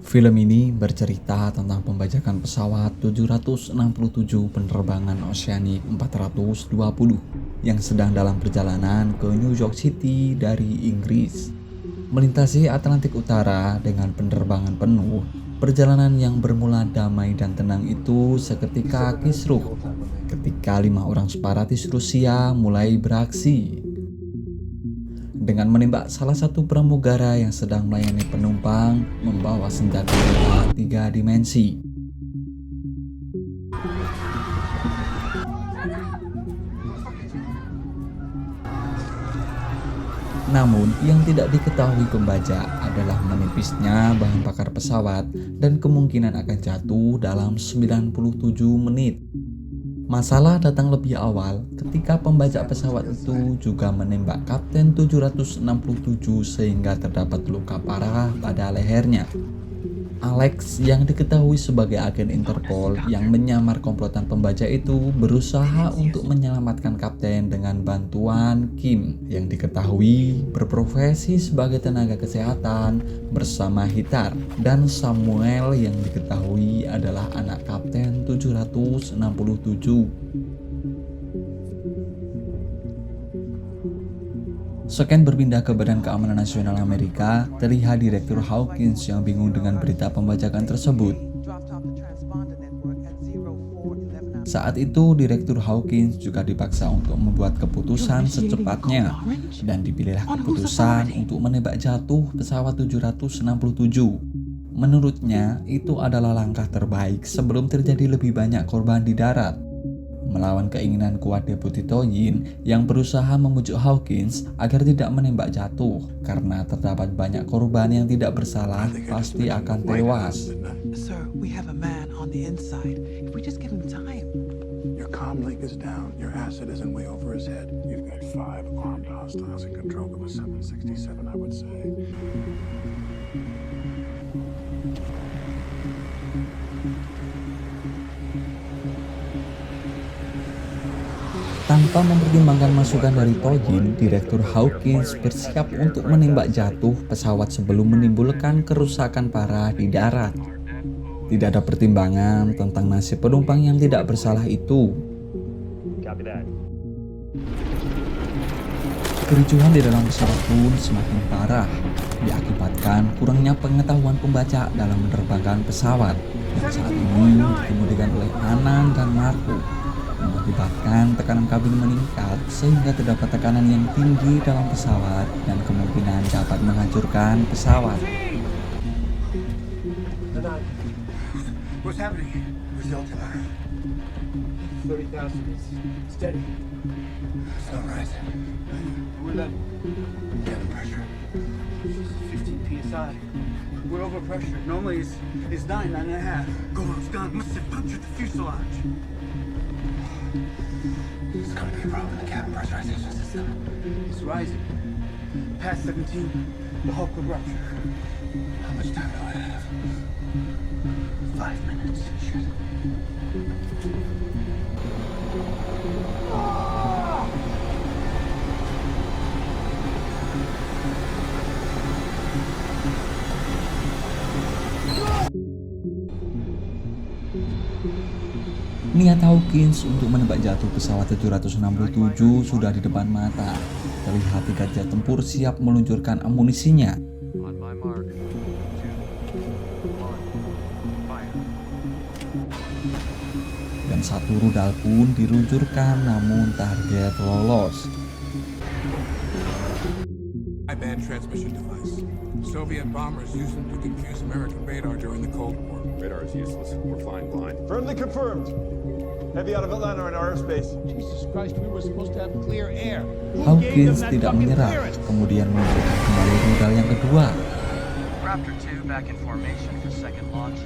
Film ini bercerita tentang pembajakan pesawat 767 penerbangan Oceanic 420 yang sedang dalam perjalanan ke New York City dari Inggris. Melintasi Atlantik Utara dengan penerbangan penuh, perjalanan yang bermula damai dan tenang itu seketika kisruh ketika 5 orang separatis Rusia mulai beraksi dengan menembak salah satu pramugara yang sedang melayani penumpang membawa senjata 3 dimensi. Namun, yang tidak diketahui pembajak adalah menipisnya bahan bakar pesawat dan kemungkinan akan jatuh dalam 97 menit. Masalah datang lebih awal ketika pembajak pesawat itu juga menembak Kapten 767 sehingga terdapat luka parah pada lehernya. Alex yang diketahui sebagai agen Interpol yang menyamar komplotan pembajak itu berusaha untuk menyelamatkan kapten dengan bantuan Kim yang diketahui berprofesi sebagai tenaga kesehatan bersama Hitar, dan Samuel yang diketahui adalah anak Kapten 767. Seken berpindah ke Badan Keamanan Nasional Amerika, terlihat Direktur Hawkins yang bingung dengan berita pembajakan tersebut. Saat itu, Direktur Hawkins juga dipaksa untuk membuat keputusan secepatnya, dan dipilihlah keputusan untuk menembak jatuh pesawat 767. Menurutnya, itu adalah langkah terbaik sebelum terjadi lebih banyak korban di darat. Melawan keinginan kuat Deputi Toyin yang berusaha membujuk Hawkins agar tidak menembak jatuh karena terdapat banyak korban yang tidak bersalah pasti akan tewas. Sir, we have a man on the inside. If we just give him time. Your comm link is down. Your asset isn't way over his head. You've got 5 armed hostiles in control of a 767, I would say. Tanpa mempertimbangkan masukan dari Toyin, Direktur Hawkins bersiap untuk menembak jatuh pesawat sebelum menimbulkan kerusakan parah di darat. Tidak ada pertimbangan tentang nasib penumpang yang tidak bersalah itu. Kericuhan di dalam pesawat pun semakin parah, diakibatkan kurangnya pengetahuan pembajak dalam menerbangkan pesawat. Dan saat ini dikemudikan oleh Anand dan Marco, mengakibatkan tekanan kabin meningkat sehingga terdapat tekanan yang tinggi dalam pesawat dan kemungkinan dapat menghancurkan pesawat. What's happening? Where's Delta? 30,000. Steady. It's not right. We're level. Cabin pressure. 15 psi. We're over pressure. Normally it's 9.5. Golem's gun must have punctured the fuselage. There's going to be a problem in the cabin pressurization system. It's rising. Past 17, the hull could rupture. How much time do I have? 5 minutes. Shit. Niat Hawkins untuk menembak jatuh pesawat 767 sudah di depan mata. Terlihat 3 jet tempur siap meluncurkan amunisinya. Dan satu rudal pun diluncurkan namun target lolos. High-band transmission device. Soviet bombers used them to confuse American radar during the Cold War. Radar is useless. We're flying blind. Firmly confirmed. Heavy out of Atlanta in our airspace. Jesus Christ, we were supposed to have clear air. Hawkins tidak menyerah, kemudian meluncurkan kembali rudal yang kedua. Raptor 2 back in formation for second launch.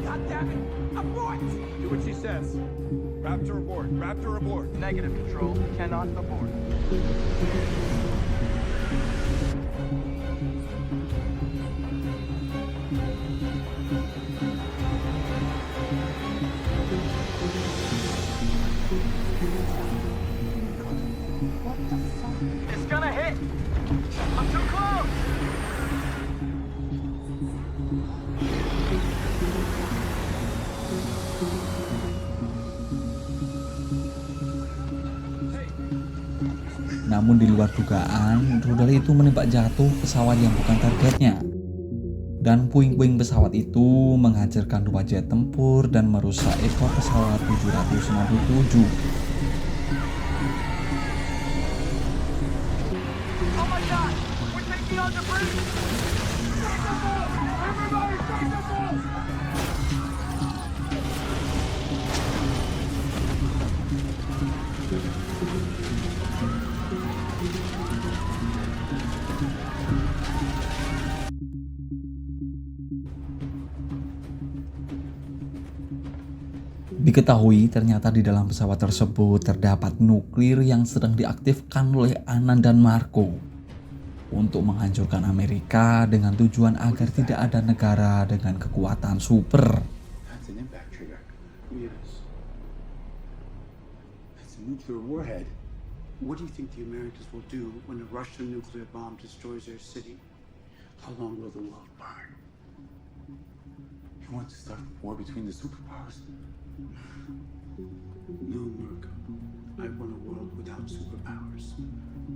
God damn it! Abort! Do what she says. Raptor aboard. Raptor aboard. Negative control, cannot abort. Namun di luar dugaan, rudal itu menembak jatuh pesawat yang bukan targetnya. Dan puing-puing pesawat itu menghancurkan 2 jet tempur dan merusak ekor pesawat 767. Oh my god! We're taking on debris! Everybody take the boat! Diketahui ternyata di dalam pesawat tersebut terdapat nuklir yang sedang diaktifkan oleh Anand dan Marco untuk menghancurkan Amerika dengan tujuan agar tidak ada negara dengan kekuatan super. That's an impact trigger. Yes. That's a nuclear warhead. What do you think the Americans will do when a Russian nuclear bomb destroys their city? How long will the world burn? You want to start a war between the superpowers? No, Marco. I want a world without superpowers.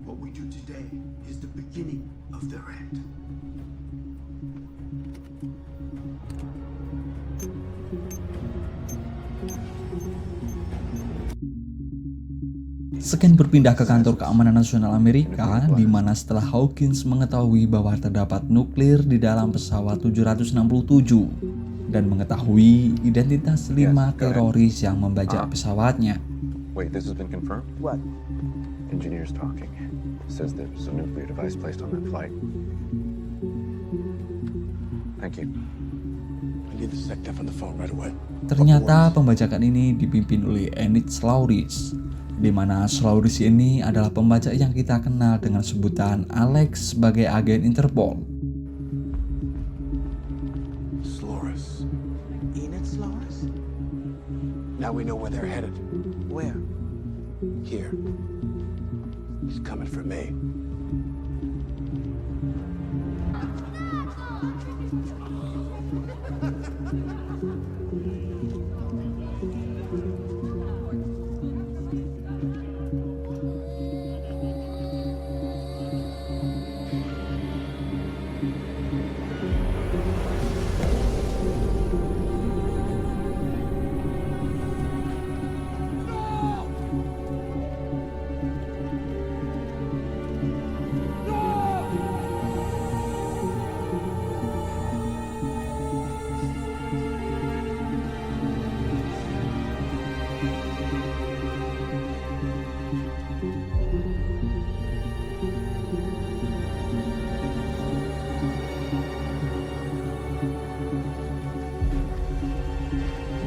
What we do today is the beginning of their end. Scan berpindah ke kantor keamanan nasional Amerika, di mana setelah Hawkins mengetahui bahwa terdapat nuklir di dalam pesawat 767 dan mengetahui identitas 5 teroris yang membajak pesawatnya. Wait, this has been confirmed? What? Engineers talking. Says there's a nuclear device placed on that flight. Thank you. I need the SecDef on the phone right away. Ternyata pembajakan ini dipimpin oleh Enid Slauris, di mana Slauris ini adalah pembajak yang kita kenal dengan sebutan Alex sebagai agen Interpol. Sloris. Enid Sloris? Now we know where they're headed. Where? Here. He's coming for me.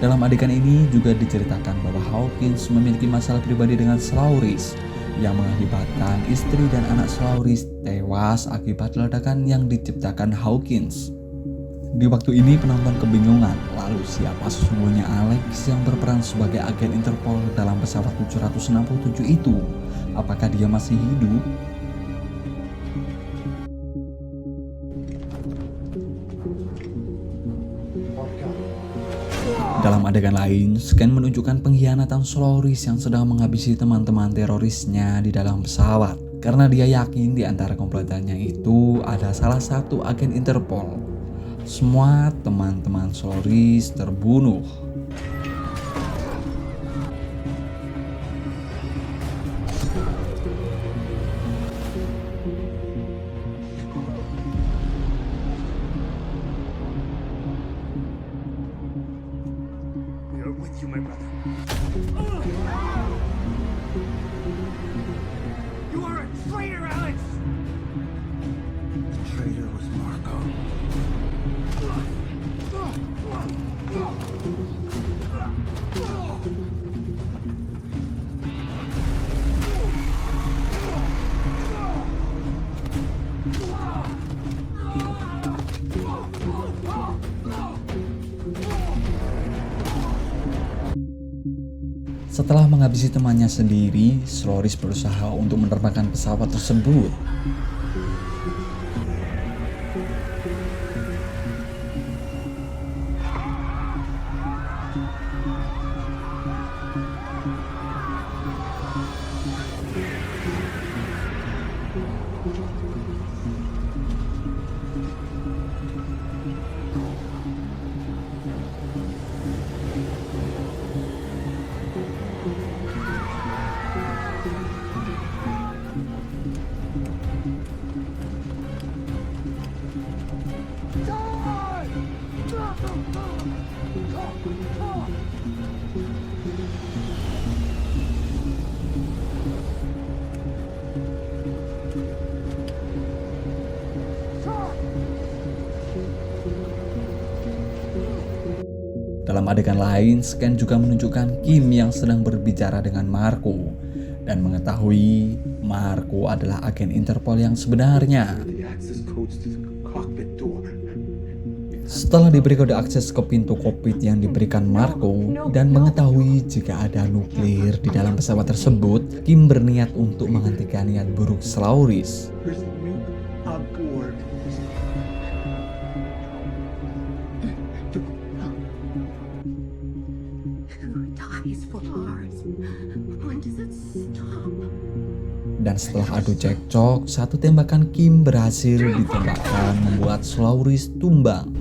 Dalam adegan ini juga diceritakan bahwa Hawkins memiliki masalah pribadi dengan Slauris yang mengakibatkan istri dan anak Slauris tewas akibat ledakan yang diciptakan Hawkins. Di waktu ini penonton kebingungan, lalu siapa sesungguhnya Alex yang berperan sebagai agen Interpol dalam pesawat 767 itu? Apakah dia masih hidup? Dalam adegan lain, Scan menunjukkan pengkhianatan Slauris yang sedang menghabisi teman-teman terorisnya di dalam pesawat. Karena dia yakin di antara komplotannya itu ada salah satu agen Interpol. Semua teman-teman Slauris terbunuh. We are with you, my brother. You are a traitor, Alex! The traitor was Marco. Setelah menghabisi temannya sendiri, Slauris berusaha untuk menerbangkan pesawat tersebut. Dalam adegan lain, scan juga menunjukkan Kim yang sedang berbicara dengan Marco dan mengetahui Marco adalah agen Interpol yang sebenarnya. The access codes to the cockpit door. Setelah diberi kode akses ke pintu kokpit yang diberikan Marco dan mengetahui jika ada nuklir di dalam pesawat tersebut, Kim berniat untuk menghentikan niat buruk Slauris. There's a nuke on board. Who dies for ours? When does it stop? Dan setelah adu cekcok, satu tembakan Kim berhasil ditembakkan membuat Slauris tumbang.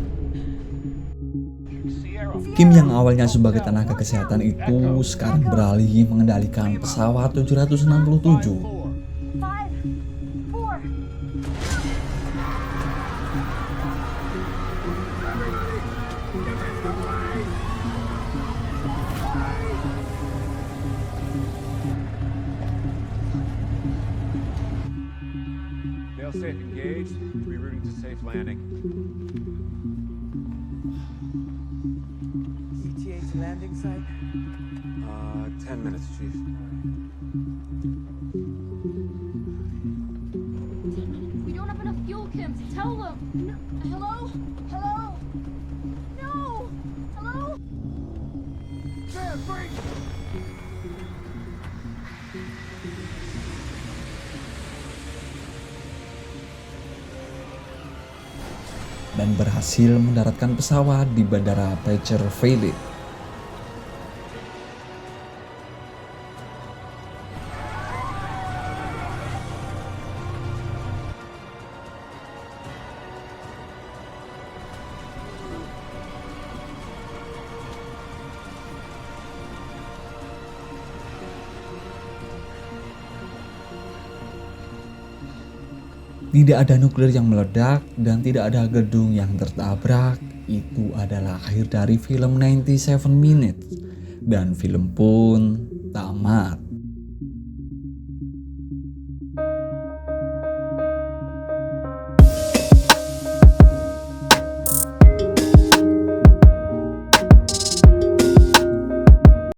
Kim yang awalnya sebagai tenaga kesehatan itu sekarang beralih mengendalikan pesawat 767. 5, 4. Failsafe engaged. Rerouting to safe landing. ETA's landing site. 10 minutes, Chief. We don't have enough fuel, Kim. Tell them. No. Hello? Hello? No. Hello? Dan berhasil mendaratkan pesawat di Bandara Pacer Valley. Tidak ada nuklir yang meledak dan tidak ada gedung yang tertabrak. Itu adalah akhir dari film 97 Minutes. Dan film pun tamat.